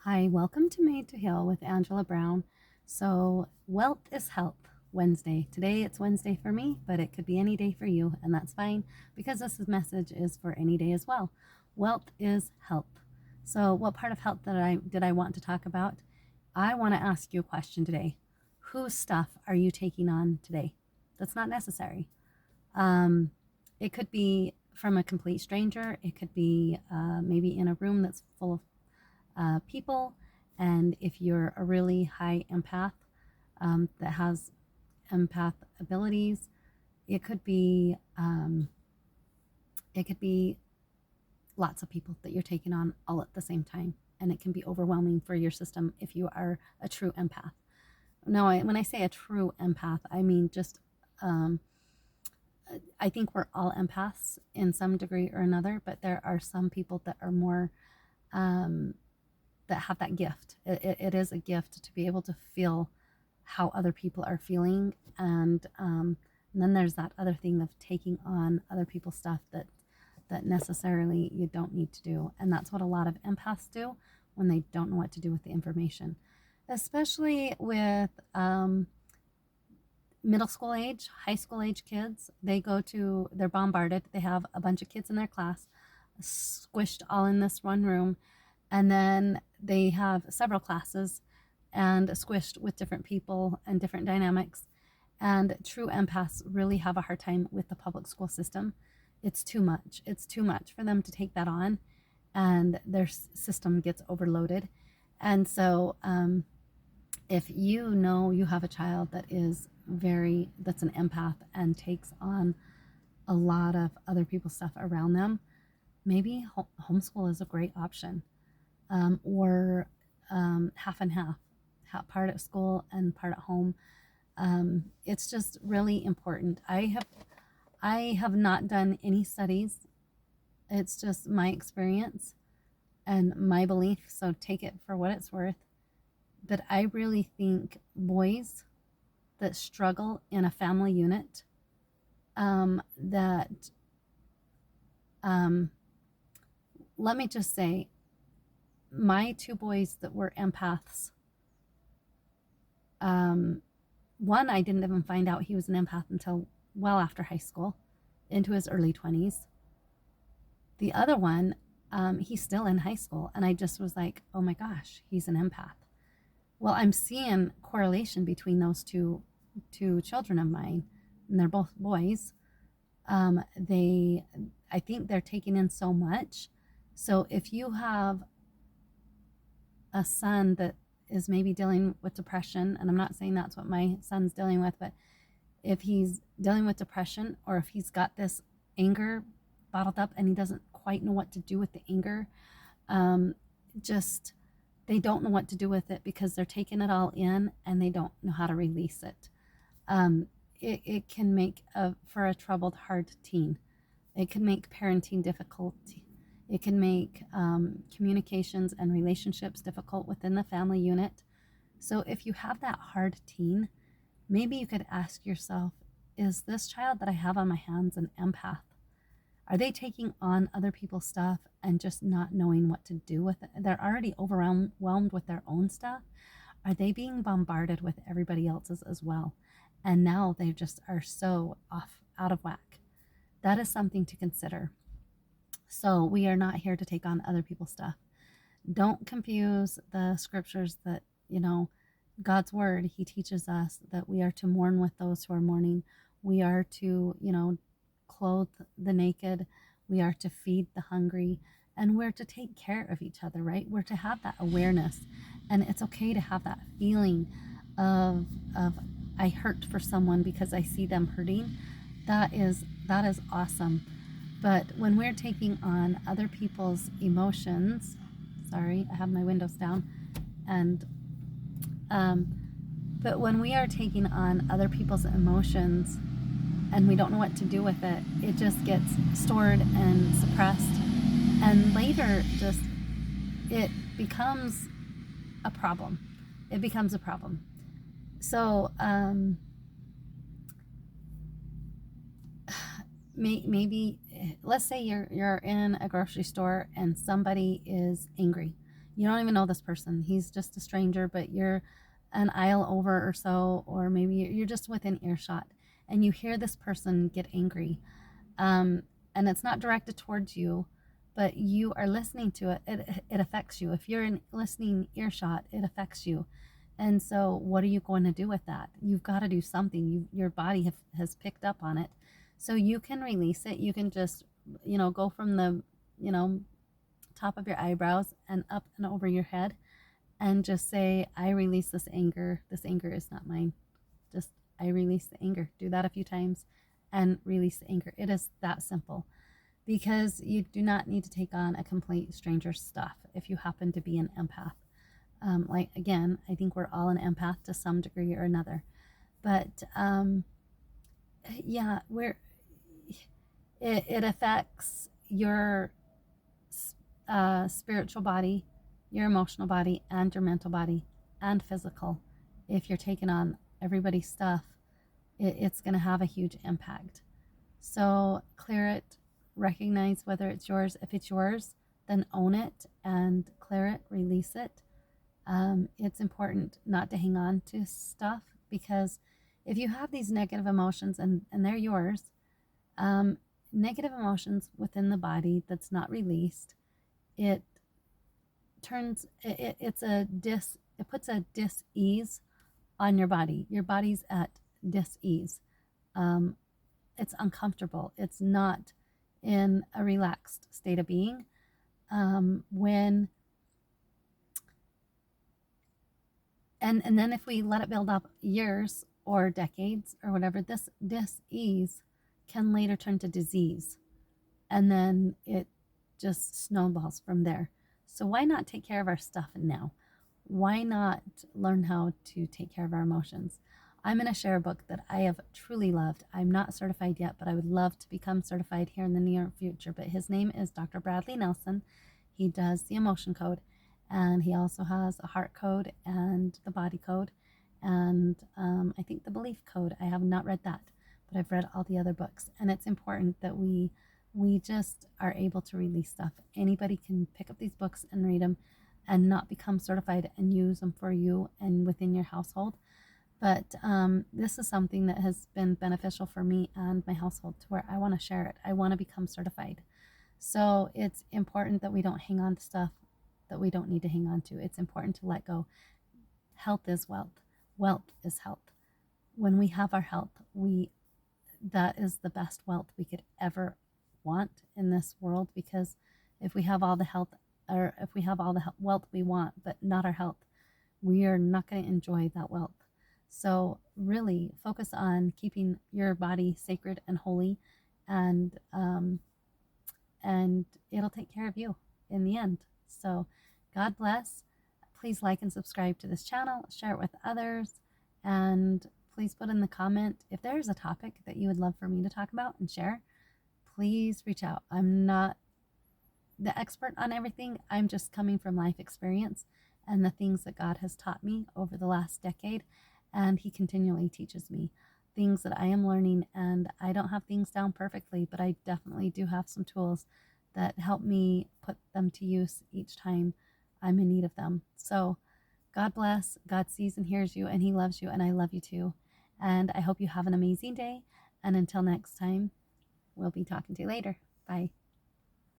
Hi, welcome to Made to Heal with Angela Brown. So, Wealth is Health Wednesday. Today it's Wednesday for me, but it could be any day for you, and that's fine because this message is for any day as well. Wealth is health. So, what part of health did I want to talk about? I want to ask you a question today. Whose stuff are you taking on today? That's not necessary. Um, it could be from a complete stranger. It could be maybe in a room that's full of people. And if you're a really high empath that has empath abilities, it could be um, it could be lots of people that you're taking on all at the same time, and it can be overwhelming for your system if you are a true empath. Now, when I say a true empath, I mean just I think we're all empaths in some degree or another, but there are some people that are more um, that have that gift. It is a gift to be able to feel how other people are feeling, and then there's that other thing of taking on other people's stuff that necessarily you don't need to do, and that's what a lot of empaths do when they don't know what to do with the information, especially with middle school age, high school age kids. They're bombarded. They have a bunch of kids in their class squished all in this one room, and then they have several classes and squished with different people and different dynamics. And true empaths really have a hard time with the public school system. It's too much. It's too much for them to take that on, and their system gets overloaded. And so, if you know you have a child that's an empath and takes on a lot of other people's stuff around them, maybe homeschool is a great option, or half and half, part at school and part at home. It's just really important. I have not done any studies. It's just my experience and my belief. So take it for what it's worth. But I really think boys that struggle in a family unit, that let me just say, my two boys that were empaths, one, I didn't even find out he was an empath until well after high school, into his early 20s. The other one, he's still in high school, and I just was like, oh my gosh, he's an empath. Well, I'm seeing correlation between those two children of mine, and they're both boys. I think they're taking in so much. So if you have a son that is maybe dealing with depression, and I'm not saying that's what my son's dealing with, but if he's dealing with depression, or if he's got this anger bottled up and he doesn't quite know what to do with the anger, um, just they don't know what to do with it because they're taking it all in and they don't know how to release it. Um, it can make for a troubled, hard teen. It can make parenting difficult. It can make communications and relationships difficult within the family unit. So if you have that hard teen, maybe you could ask yourself, is this child that I have on my hands an empath? Are they taking on other people's stuff and just not knowing what to do with it? They're already overwhelmed with their own stuff. Are they being bombarded with everybody else's as well? And now they just are so out of whack. That is something to consider. So we are not here to take on other people's stuff. Don't confuse the scriptures that, God's word, he teaches us that we are to mourn with those who are mourning. We are to, clothe the naked. We are to feed the hungry. And we're to take care of each other, right? We're to have that awareness. And it's okay to have that feeling of I hurt for someone because I see them hurting. That is awesome. But when we're taking on other people's emotions, sorry, I have my windows down, and um, but when we are taking on other people's emotions and we don't know what to do with it, it just gets stored and suppressed, and later just it becomes a problem. It becomes a problem. So maybe let's say you're in a grocery store and somebody is angry. You don't even know this person. He's just a stranger, but you're an aisle over or so, or maybe you're just within earshot, and you hear this person get angry. And it's not directed towards you, but you are listening to it. It affects you. If you're in listening earshot, it affects you. And so, what are you going to do with that? You've got to do something. Your body has picked up on it. So you can release it. You can just, go from the, you know, top of your eyebrows and up and over your head and just say, I release this anger. This anger is not mine. Just, I release the anger. Do that a few times and release the anger. It is that simple, because you do not need to take on a complete stranger's stuff if you happen to be an empath. Like, again, I think we're all an empath to some degree or another. But yeah, it affects your spiritual body, your emotional body, and your mental body, and physical. If you're taking on everybody's stuff, it's going to have a huge impact. So clear it, recognize whether it's yours. If it's yours, then own it and clear it, release it. It's important not to hang on to stuff, because if you have these negative emotions and they're yours, negative emotions within the body that's not released, it turns it puts a dis-ease on your body. Your body's at dis-ease. It's uncomfortable. It's not in a relaxed state of being. When and then if we let it build up years or decades or whatever, this dis-ease can later turn to disease, and then it just snowballs from there. So why not take care of our stuff now? Why not learn how to take care of our emotions? I'm going to share a book that I have truly loved. I'm not certified yet, but I would love to become certified here in the near future. But his name is Dr. Bradley Nelson. He does the emotion code, and he also has a heart code and the body code, and I think the belief code. I have not read that, but I've read all the other books. And it's important that we just are able to release stuff. Anybody can pick up these books and read them and not become certified and use them for you and within your household. But this is something that has been beneficial for me and my household, to where I want to share it. I want to become certified. So it's important that we don't hang on to stuff that we don't need to hang on to. It's important to let go. Health is wealth. Wealth is health. When we have our health, that is the best wealth we could ever want in this world, because if we have all the health, or if we have all the wealth we want but not our health, we are not going to enjoy that wealth. So really focus on keeping your body sacred and holy, and it'll take care of you in the end. So God bless. Please like and subscribe to this channel, share it with others, and please put in the comment if there's a topic that you would love for me to talk about and share. Please reach out. I'm not the expert on everything. I'm just coming from life experience and the things that God has taught me over the last decade, and he continually teaches me things that I am learning. And I don't have things down perfectly, but I definitely do have some tools that help me put them to use each time I'm in need of them. So God bless. God sees and hears you, and he loves you, and I love you too. And I hope you have an amazing day. And until next time, we'll be talking to you later. Bye.